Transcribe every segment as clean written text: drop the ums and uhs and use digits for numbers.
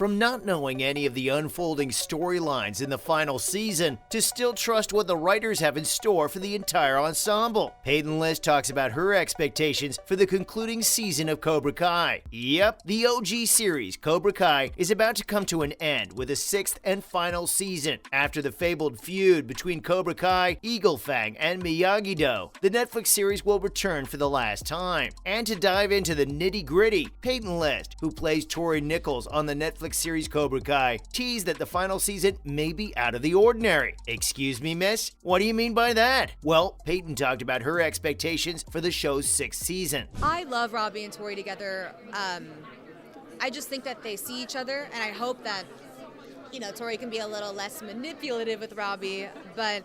From not knowing any of the unfolding storylines in the final season to still trust what the writers have in store for the entire ensemble. Peyton List talks about her expectations for the concluding season of Cobra Kai. Yep, the OG series Cobra Kai is about to come to an end with a 6th and final season. After the fabled feud between Cobra Kai, Eagle Fang, and Miyagi-Do, the Netflix series will return for the last time. And to dive into the nitty-gritty, Peyton List, who plays Tori Nichols on the Netflix series Cobra Kai, teased that the final season may be out of the ordinary. Excuse me, miss? What do you mean by that? Well, Peyton talked about her expectations for the show's 6th season. I love Robbie and Tori together. I just think that they see each other, and I hope that, Tori can be a little less manipulative with Robbie, but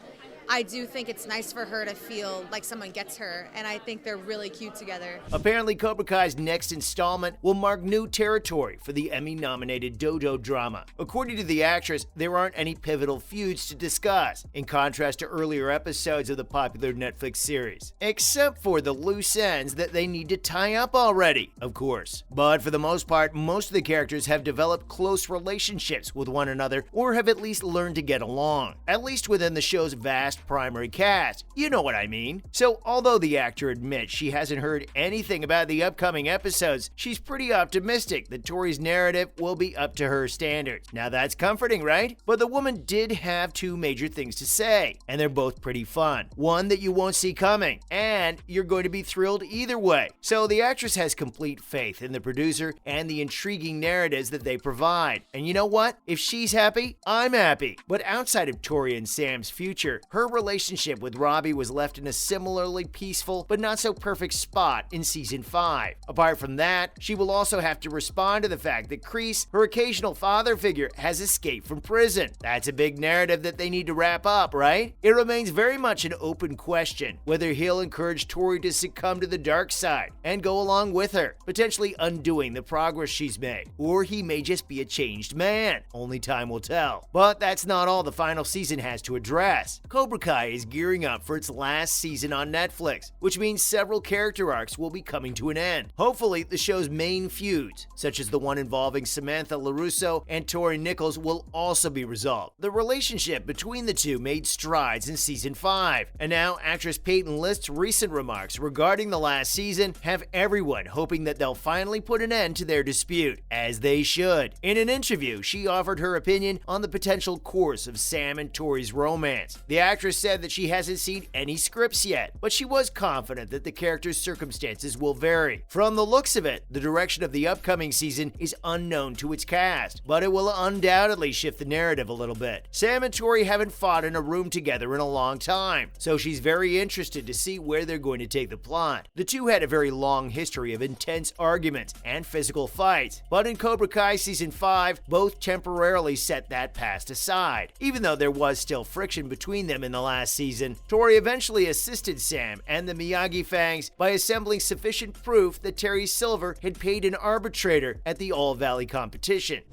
I do think it's nice for her to feel like someone gets her, and I think they're really cute together. Apparently, Cobra Kai's next installment will mark new territory for the Emmy-nominated dojo drama. According to the actress, there aren't any pivotal feuds to discuss, in contrast to earlier episodes of the popular Netflix series. Except for the loose ends that they need to tie up already, of course. But for the most part, most of the characters have developed close relationships with one another, or have at least learned to get along, at least within the show's vast primary cast. You know what I mean. So although the actor admits she hasn't heard anything about the upcoming episodes, she's pretty optimistic that Tori's narrative will be up to her standards. Now that's comforting, right? But the woman did have 2 major things to say, and they're both pretty fun. One that you won't see coming, and you're going to be thrilled either way. So the actress has complete faith in the producer and the intriguing narratives that they provide. And you know what? If she's happy, I'm happy. But outside of Tori and Sam's future, her relationship with Robbie was left in a similarly peaceful but not so perfect spot in season 5. Apart from that, she will also have to respond to the fact that Kreese, her occasional father figure, has escaped from prison. That's a big narrative that they need to wrap up, right? It remains very much an open question whether he'll encourage Tori to succumb to the dark side and go along with her, potentially undoing the progress she's made. Or he may just be a changed man. Only time will tell. But that's not all the final season has to address. Cobra Kai is gearing up for its last season on Netflix, which means several character arcs will be coming to an end. Hopefully, the show's main feuds, such as the one involving Samantha LaRusso and Tori Nichols, will also be resolved. The relationship between the two made strides in season 5, and now actress Peyton List's recent remarks regarding the last season have everyone hoping that they'll finally put an end to their dispute, as they should. In an interview, she offered her opinion on the potential course of Sam and Tori's romance. The actress said that she hasn't seen any scripts yet, but she was confident that the characters' circumstances will vary. From the looks of it, the direction of the upcoming season is unknown to its cast, but it will undoubtedly shift the narrative a little bit. Sam and Tori haven't fought in a room together in a long time, so she's very interested to see where they're going to take the plot. The two had a very long history of intense arguments and physical fights, but in Cobra Kai Season 5, both temporarily set that past aside. Even though there was still friction between them in the last season, Tori eventually assisted Sam and the Miyagi Fangs by assembling sufficient proof that Terry Silver had paid an arbitrator at the All Valley competition.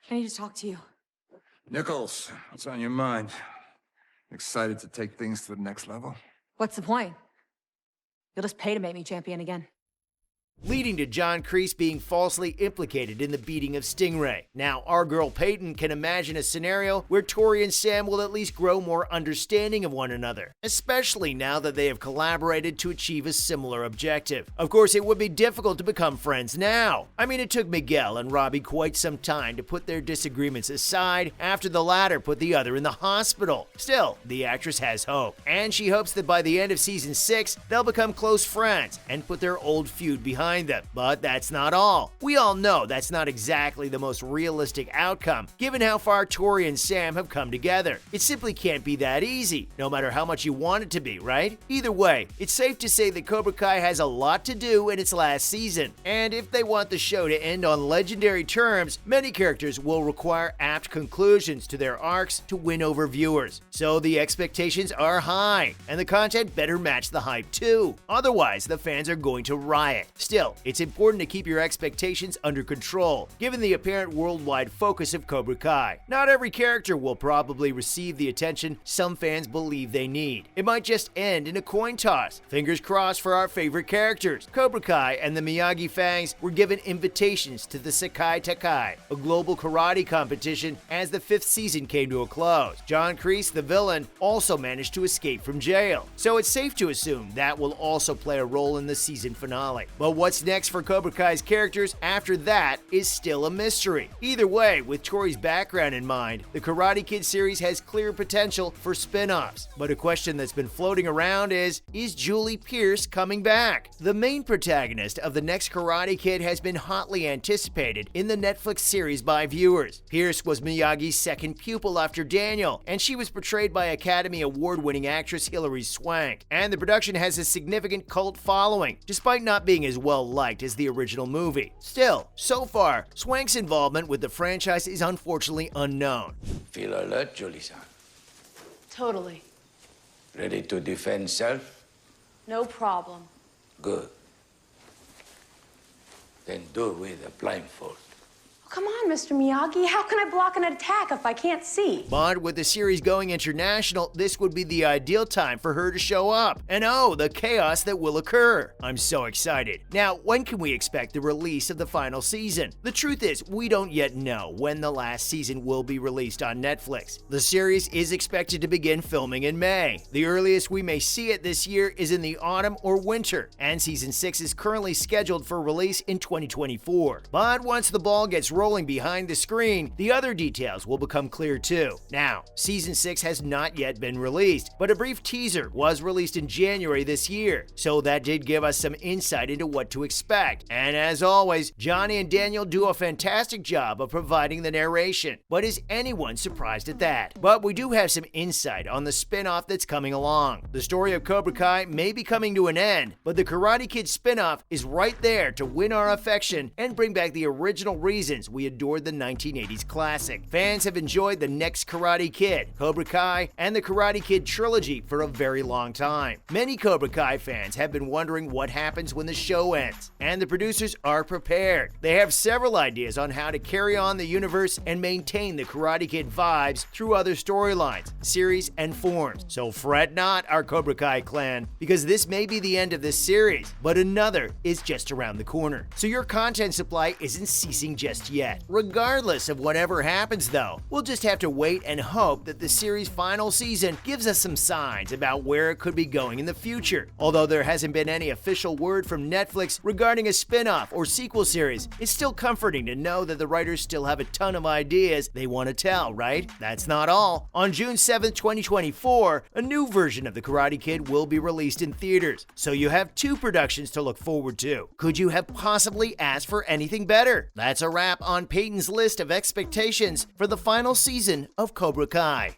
I need to talk to you. Nichols, what's on your mind? Excited to take things to the next level? What's the point? You'll just pay to make me champion again. Leading to John Kreese being falsely implicated in the beating of Stingray. Now, our girl Peyton can imagine a scenario where Tori and Sam will at least grow more understanding of one another, especially now that they have collaborated to achieve a similar objective. Of course, it would be difficult to become friends now. I mean, it took Miguel and Robbie quite some time to put their disagreements aside after the latter put the other in the hospital. Still, the actress has hope, and she hopes that by the end of season 6, they'll become close friends and put their old feud behind them. But that's not all. We all know that's not exactly the most realistic outcome, given how far Tori and Sam have come together. It simply can't be that easy, no matter how much you want it to be, right? Either way, it's safe to say that Cobra Kai has a lot to do in its last season, and if they want the show to end on legendary terms, many characters will require apt conclusions to their arcs to win over viewers. So the expectations are high, and the content better match the hype too. Otherwise, the fans are going to riot. Still, Still, it's important to keep your expectations under control, given the apparent worldwide focus of Cobra Kai. Not every character will probably receive the attention some fans believe they need. It might just end in a coin toss. Fingers crossed for our favorite characters. Cobra Kai and the Miyagi Fangs were given invitations to the Sekai Takai, a global karate competition, as the 5th season came to a close. John Kreese, the villain, also managed to escape from jail, so it's safe to assume that will also play a role in the season finale. But what's next for Cobra Kai's characters after that is still a mystery. Either way, with Tori's background in mind, the Karate Kid series has clear potential for spin-offs. But a question that's been floating around is Julie Pierce coming back? The main protagonist of the next Karate Kid has been hotly anticipated in the Netflix series by viewers. Pierce was Miyagi's second pupil after Daniel, and she was portrayed by Academy Award-winning actress Hilary Swank. And the production has a significant cult following, despite not being as well-liked as the original movie. Still, so far, Swank's involvement with the franchise is unfortunately unknown. Feel alert, Julie-san? Totally. Ready to defend self? No problem. Good. Then do it with a blindfold. Come on, Mr. Miyagi. How can I block an attack if I can't see? But with the series going international, this would be the ideal time for her to show up. And oh, the chaos that will occur. I'm so excited. Now, when can we expect the release of the final season? The truth is, we don't yet know when the last season will be released on Netflix. The series is expected to begin filming in May. The earliest we may see it this year is in the autumn or winter, and season 6 is currently scheduled for release in 2024. But once the ball gets rolling behind the screen, the other details will become clear too. Now, season 6 has not yet been released, but a brief teaser was released in January this year, so that did give us some insight into what to expect. And as always, Johnny and Daniel do a fantastic job of providing the narration. But is anyone surprised at that? But we do have some insight on the spin-off that's coming along. The story of Cobra Kai may be coming to an end, but the Karate Kid spin-off is right there to win our affection and bring back the original reasons we adored the 1980s classic. Fans have enjoyed the next Karate Kid, Cobra Kai, and the Karate Kid trilogy for a very long time. Many Cobra Kai fans have been wondering what happens when the show ends, and the producers are prepared. They have several ideas on how to carry on the universe and maintain the Karate Kid vibes through other storylines, series, and forms. So fret not, our Cobra Kai clan, because this may be the end of this series, but another is just around the corner. So your content supply isn't ceasing just yet. Regardless of whatever happens though, we'll just have to wait and hope that the series' final season gives us some signs about where it could be going in the future. Although there hasn't been any official word from Netflix regarding a spin-off or sequel series, it's still comforting to know that the writers still have a ton of ideas they want to tell, right? That's not all. On June 7th, 2024, a new version of The Karate Kid will be released in theaters, so you have 2 productions to look forward to. Could you have possibly asked for anything better? That's a wrap on Peyton's list of expectations for the final season of Cobra Kai.